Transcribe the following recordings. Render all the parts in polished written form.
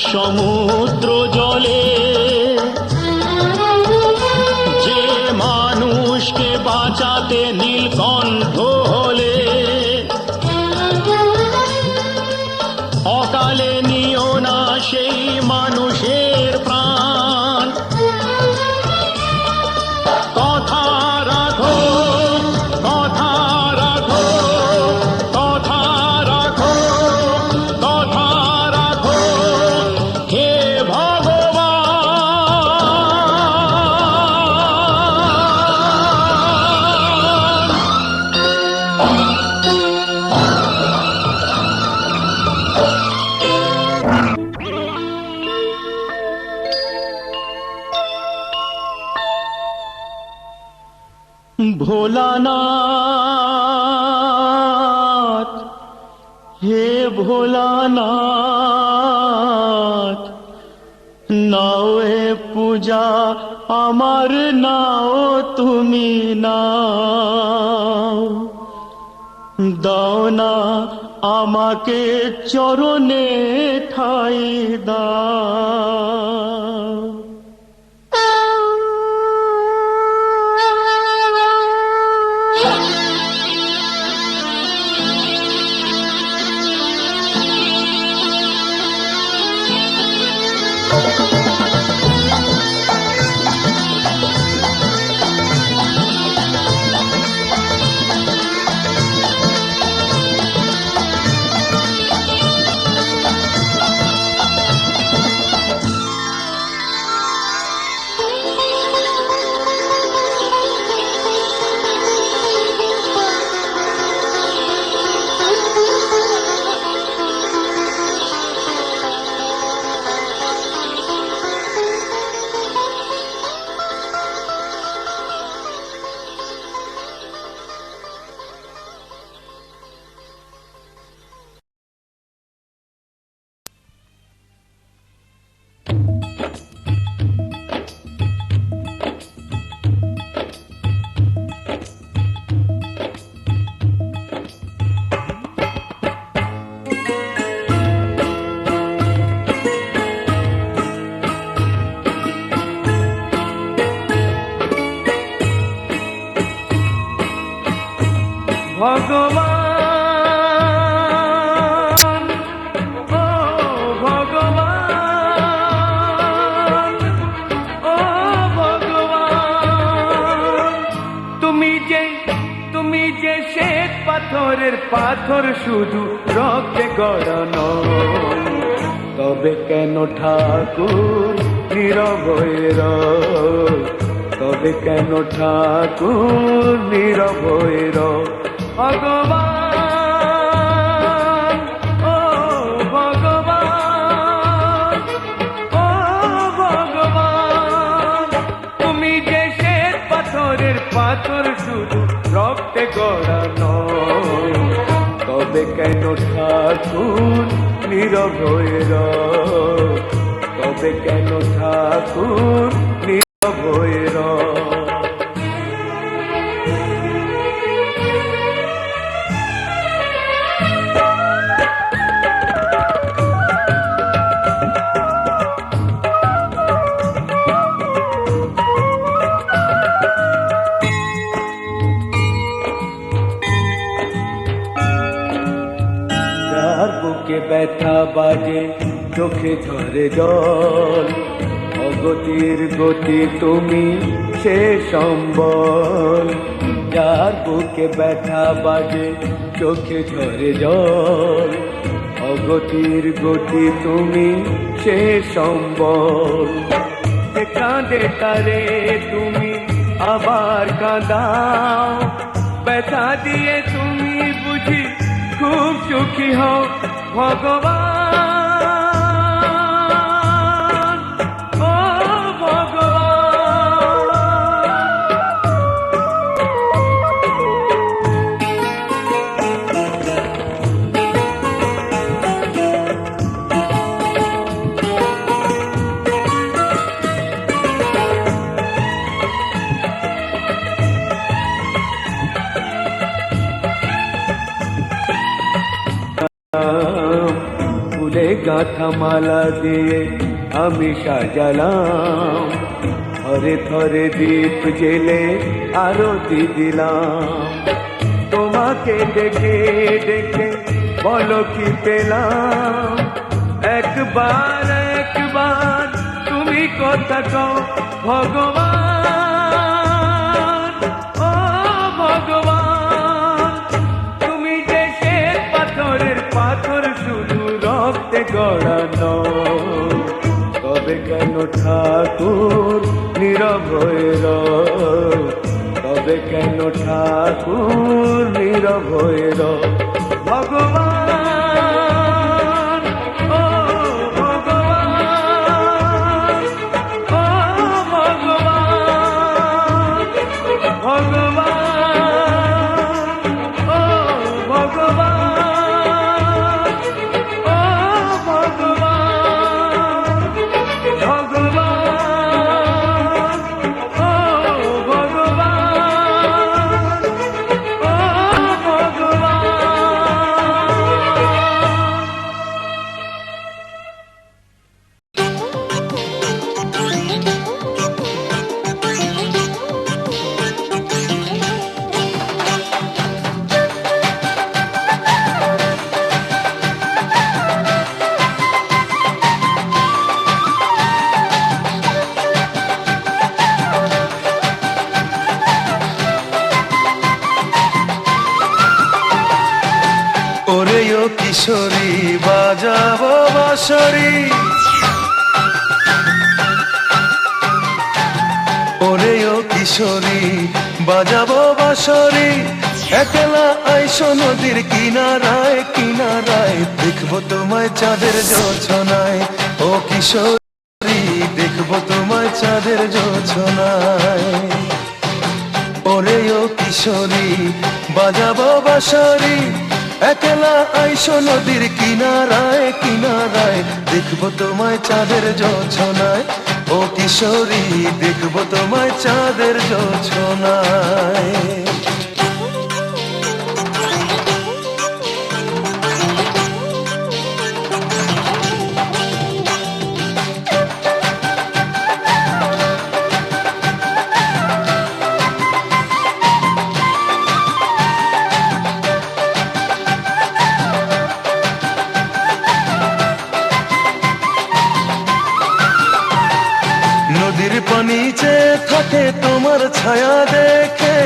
সমুদ্র জলে, যে মানুষকে বাঁচাতে নীলকণ্ঠ হলে, অকালে নিও না সেই মানুষের প্রাণ। কথা রাখো, কথা রাখো, কথা রাখো, কথা রাখো, হে ভোলানাথ, হে ভোলানাথ, নাও এ পূজা আমার, নাও তুমি নাও, দাও না আমাকে চরণে ঠাই দাও। ভগবান, ও ভগবান, ও ভগবান, তুমি যে শ্বেত পাথরের পাথর, শুধু রক্তে গড়ানো, তবে কেন ঠাকুর নীরব হয়ে রও? তবে কেন ঠাকুর নীরব হয়ে রও? ভগবান, ও ভগবান, ও ভগবান, তুমি যে শ্বেত পাথরের পাথর, শুধু রক্তে গড়ানো, তবে কেন ঠাকুর নীরব হয়ে রও? তবে কেন ঠাকুর নীরব হয়ে রও? বুকে ব্যথা বাজে, চোখে ঝরে জল, অগতির গতি তুমি সে সম্বল। যার বুকে ব্যথা বাজে, চোখে ঝরে জল, অগতির গতি তুমি সে সম্বল। যে কাঁদে তারে তুমি আবার কাঁদাও, ব্যথা দিয়ে তুমি বুঝি খুব সুখী হও। ভগবান, ও ফুলে গাঁথা মালা দিয়ে আমি সাজালাম, থরে থরে দীপ জেলে আরতি দিলাম। তোমাকে ডেকে ডেকে বলো কি পেলাম, একবার একবার তুমি কথা কও ভগবান, ও ভগবান। তুমি যে শ্বেত পাথরের পাথর শুধু রক্তে গড়ানো, তবে কেন ঠাকুর নীরব হয়ে রও, তবে কেন ঠাকুর নীরব হয়ে রও ভগবান, ও ভগবান, ও ভগবান, ভগবান, ও ভগবান, ও ভগবান, ভগবান, ও ভগবান, ও ওরে ও কিশোরী বাজাবো বাঁশরি, ওরে ও কিশোরী বাজাবো বাঁশরি, একলা আইসো নদীর কিনারায় কিনারায়, দেখবো তোমায় চাঁদের জোছনায়। ও কিশোরী দেখবো তোমায় চাঁদের জোছনায়। ওরে ও কিশোরী বাজাবো বাঁশরি, একলা আইসো নদীর কিনারায় কিনারায়, দেখবো তোমায় চাঁদের জোছনায়। ও কিশোরী দেখবো তোমায় চাঁদের জোছনায়। নদীর পানিতে থাকে তোমার ছায়া দেখে,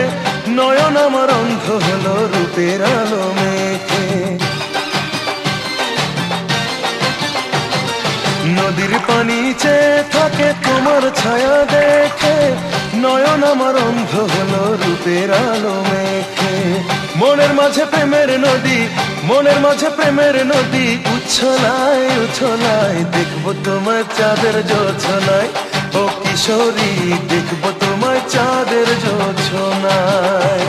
নয়ন আমার অন্ধ হলো রূপের আলো মেখে। নদীর পানিতে থাকে তোমার ছায়া দেখে, নয়ন আমার অন্ধ হলো রূপের আলো মেখে। মনের মাঝে প্রেমের নদী, মনের মাঝে প্রেমের নদী উচ্ছলায় উচ্ছলায়, দেখবো তোমার চাঁদের জোছনায়। ও কিশোরী দেখবো তোমায় চাঁদের জোছনায়।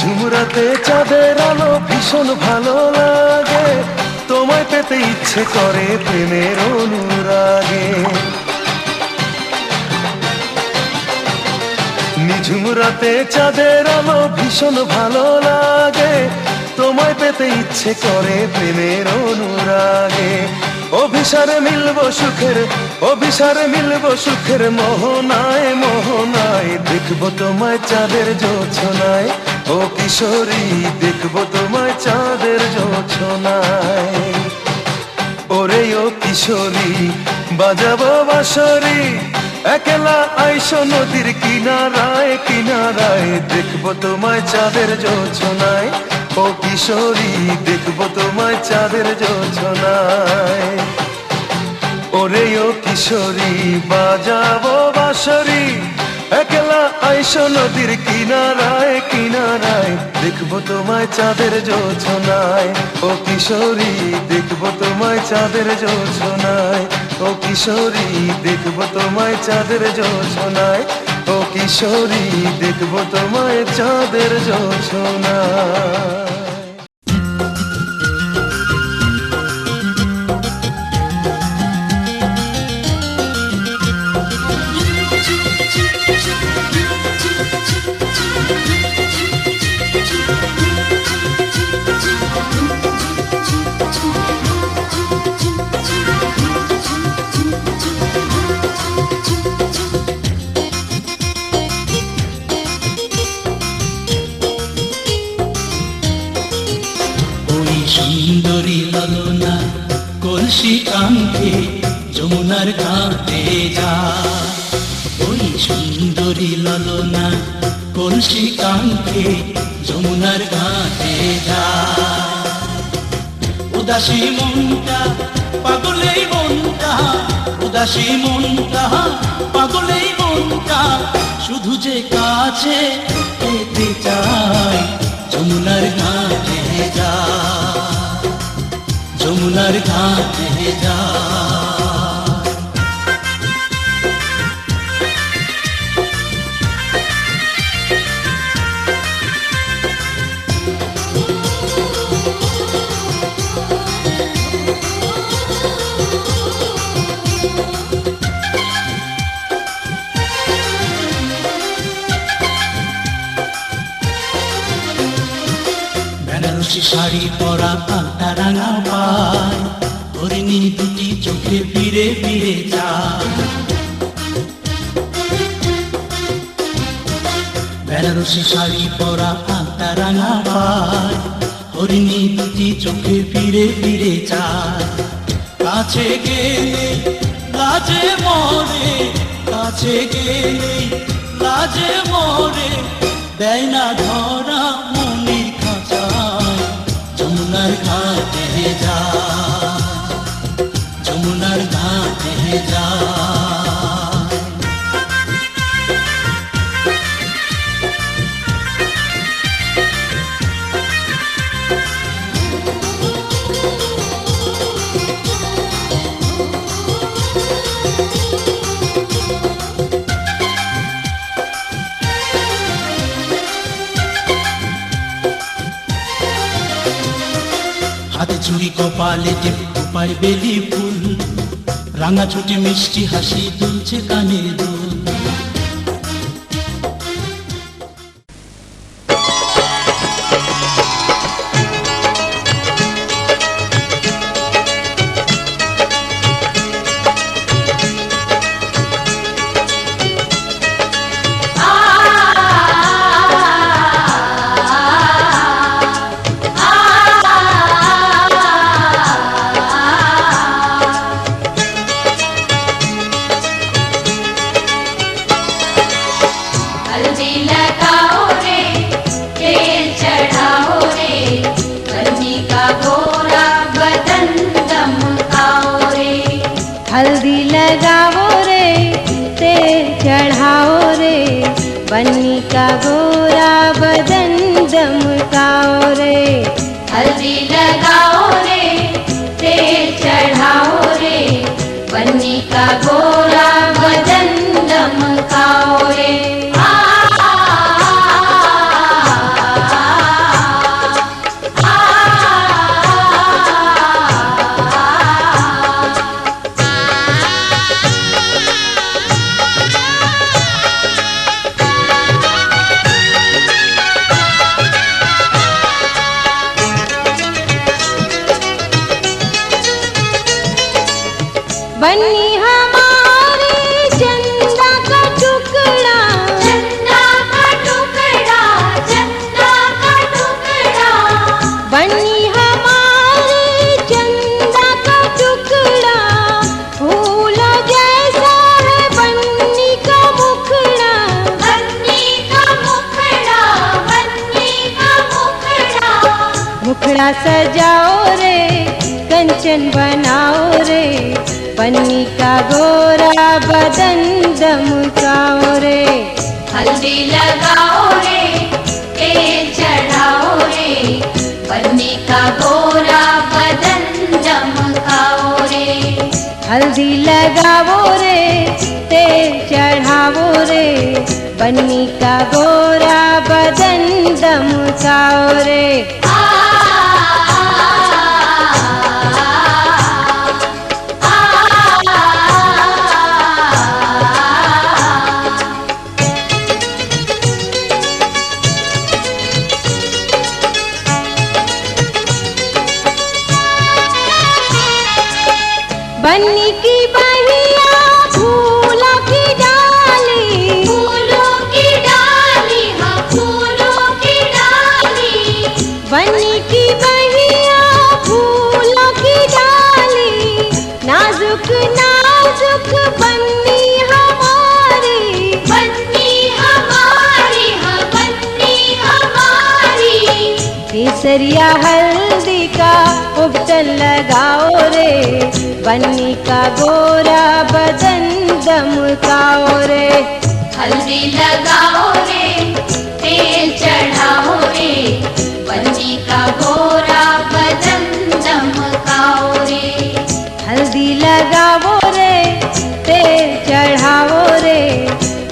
ঝুমরাতে চাঁদের আলো ভীষণ ভালো লাগে, তোমায় পেতে ইচ্ছে করে প্রেমের অনুরাগে। নিঝুম রাতে চাঁদের আলো ভীষণ ভালো লাগে, তোমায় পেতে ইচ্ছে করে প্রেমের অনুরাগে। অভিসারে মিলবো সুখের, অভিসারে মিলবো সুখের মোহনায় মোহনায়, দেখবো তোমায় চাঁদের জোছনায়। ও কিশোরী দেখবো তোমায় চাঁদের জোছনায়। ওরে ও কিশোরী বাজাবো বাঁশরি, একলা আইসো নদীর কিনারায় কিনারায়, দেখবো তোমায় চাঁদের জোছনায়। ও কিশোরী দেখবো তোমায় চাঁদের জোছনায়। ওরে ও কিশোরী বাজাবো বাঁশরি, একলা আইসো নদীর কিনারায় কিনারায়, দেখবো তোমায় চাঁদের জোছনায়। ও কিশোরী দেখবো তোমায় চাঁদের জোছনায়। ও কিশোরী দেখবো তোমায় চাঁদের জোছনায়, ও কিশোরী দেখবো তোমায় চাঁদের জোছনায়। সুন্দরী ললনা কলসি কাঙ্ক্ষে যমুনার ঘাটে যা, ওই সুন্দরী ললনা কলসি কাঙ্ক্ষে যমুনার ঘাটে যা। উদাসী মনটা পাগলেই মনটা, উদাসী মনটা পাগলেই মনটা, শুধু যে কাছে পেতে চায় যমুনার ঘাটে যা, যমুনার ঘাটে যা। বেনারসি শাড়ি পরা আলতা রাঙা পায়, হরিণী দুটি চোখে ফিরে ফিরে যায়। বেনারসি শাড়ি পরা আলতা রাঙা পায়, হরিণী দুটি চোখে ফিরে ফিরে যায়। কাছে গেলে লাজে মরে, কাছে গেলে লাজে মরে, দেয় না ধরা মনির খাঁচায় যমুনার ঘাটে যা, যমুনার ঘাটে যা। হাতে চুড়ি কপালে টিপ পায় বেলি ফুল, রাঙা ছুটি মিষ্টি হাসি দুলছে কানে দুল। हल्दी लगाओ रे तेल चढ़ाओ रे, बन्नी का गोरा बदन दमकाओ रे। हल्दी लगाओ रे तेल चढ़ाओ रे, बन्नी का गोरा बदन दमकाओ रे। बन्नी हमारे चंदा का टुकड़ा, चंदा का टुकड़ा, चंदा का टुकड़ा। बन्नी हमारे चंदा का टुकड़ा, फूल जैसा है बन्नी का मुखड़ा, बन्नी का मुखड़ा, बन्नी का मुखड़ा। मुखड़ा सजाओ रे कंचन बनाओ रे, बन्नी का गोरा बदन दमकाओ रे। हल्दी लगाओ रे तेल चढ़ाओ रे, बन्नी का गोरा बदन दमकाओ रे। हल्दी लगावो रे तेल चढ़ावो रे बन्नी का गोरा बदन दमकाओ रे। बन्नी की बहिया फूलों की डाली, फूलों की डाली, हाँ फूलों की डाली। बन्नी की बहिया फूलों की डाली, नाजुक नाजुक बन्नी हमारी, बन्नी हमारी, हाँ बन्नी हमारी। केसरिया हल्दी का उबटन लगाओ रे बन्नी का गोरा बदन दमकाओ रे। हल्दी लगाओ रे तेल चढ़ाओ रे बन्नी का गोरा बदन दमकाओ रे। हल्दी लगाओ रे तेल चढ़ाओ रे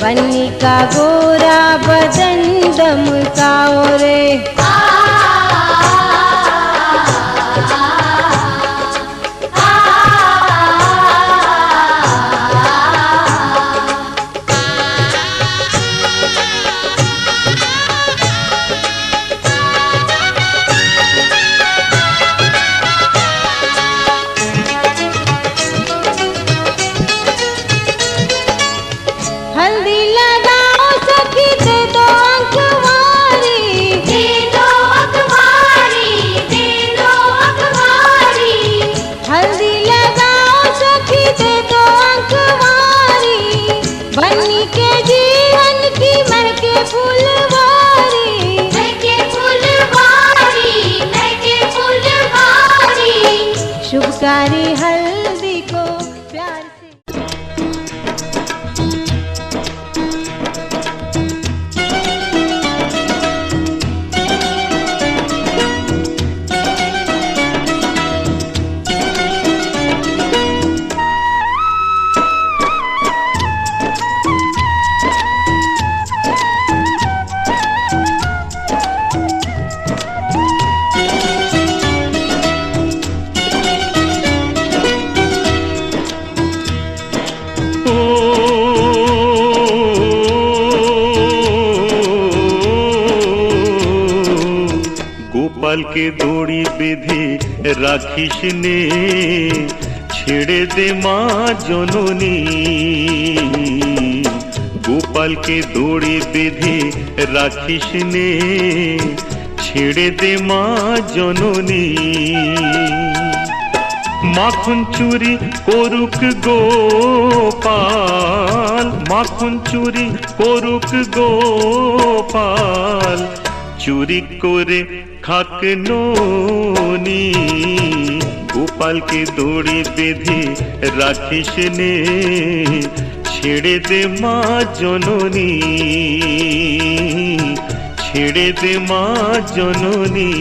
बन्नी का गोरा बदन दमकाओ रे। हल्दी लगाओ सखी दे दो अखबारी, दे दो अखबारी, दे दो अखबारी। हल्दी लगाओ सखी दे दो अखबारी बन्नी के जीवन की महके फुलवारी, महके फुलवारी, महके फुलवारी। शुभकारी हल्दी को प्यार से। गोपाल के दौड़ी बेधे राखिस ने छेड़े दे माँ जननी। गोपाल के दौड़ी बेधे राखिस ने छेड़े दे माँ जननी। माखन चुरी कोरुक गोपाल, माखन चुरी कोरुक गोपाल चुरी करे खाक नोनी। गोपाल के दौड़ी बेधे राखिस ने छेड़े दे माँ जननी, छेड़े दे माँ जननी।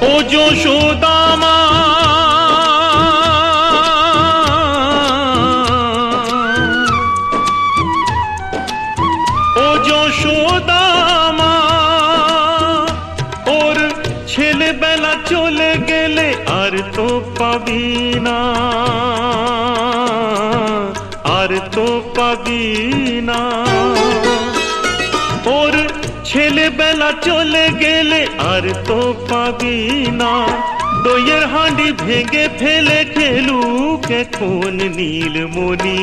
ओ यशोदा माँ, ओ यशोदा माँ, और छेले बेला चले गेले আর তো পাবি না, আর তো পাবি না। ওর ছেলেবেলা চলে গেলে আর তো পাবি না। দইয়ের হাঁড়ি ভেঙে ফেলে খেলুক এখন নীলমণি।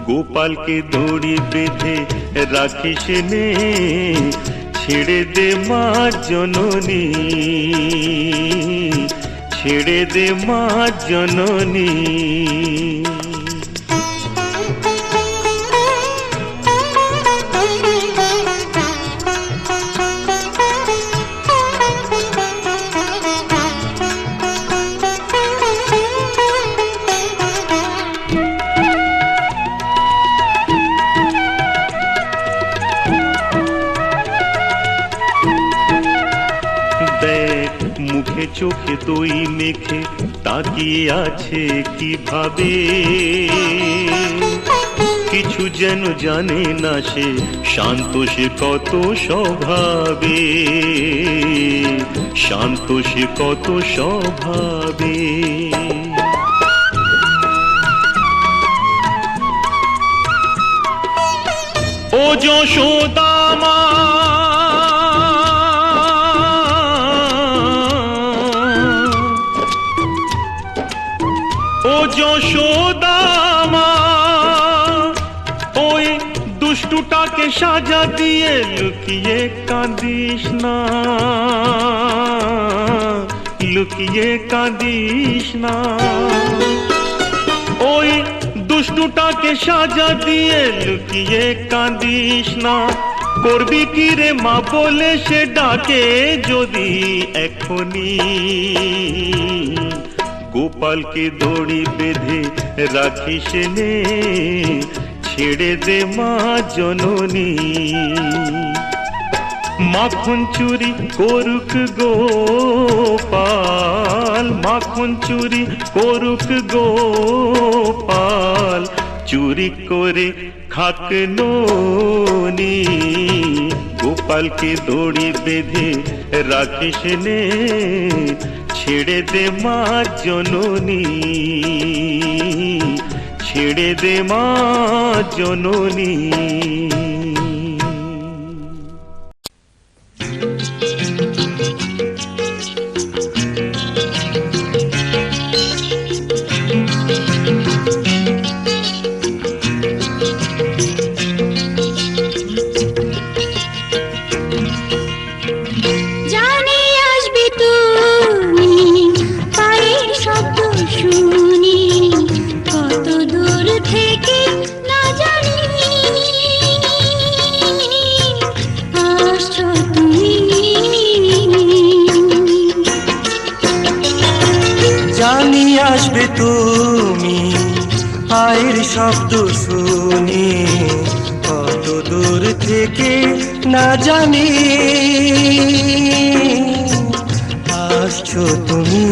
গোপালকে দড়ি বেঁধে রাখিস নে, ছেড়ে দে মা জননী, ছেড়ে দে মা জননী। দেখ মুখে চোখে দই মেখে তাকিয়ে আছে কিভাবে, কিছু যেন জানে না সে, শান্ত সে কত স্বভাবে, শান্ত সে কত স্বভাবে। ও যশোদা মা, ও যশোদা মা, ওই দুষ্টুটাকে সাজা দিয়ে লুকিয়ে কাঁদিস না, লুকিয়ে কাঁদিস না। ওই দুষ্টুটাকে সাজা দিয়ে লুকিয়ে কাঁদিস না। করবি কি রে মা বলে সে ডাকে যদি এখনি, গোপালকে দড়ি বেঁধে রাখিস নে, ছেড়ে দে মা জননী। মাখন চুরি করুক গোপাল, মাখন চুরি করুক গোপাল, চুরি করে খাক ননি। গোপালকে দড়ি বেঁধে রাখিস নে, ছেড়ে দে মা জননী, ছেড়ে দে মা জননী। আসবে তুমি পায়ের শব্দ শুনি, কত দূর থেকে না জানি আসছো তুমি।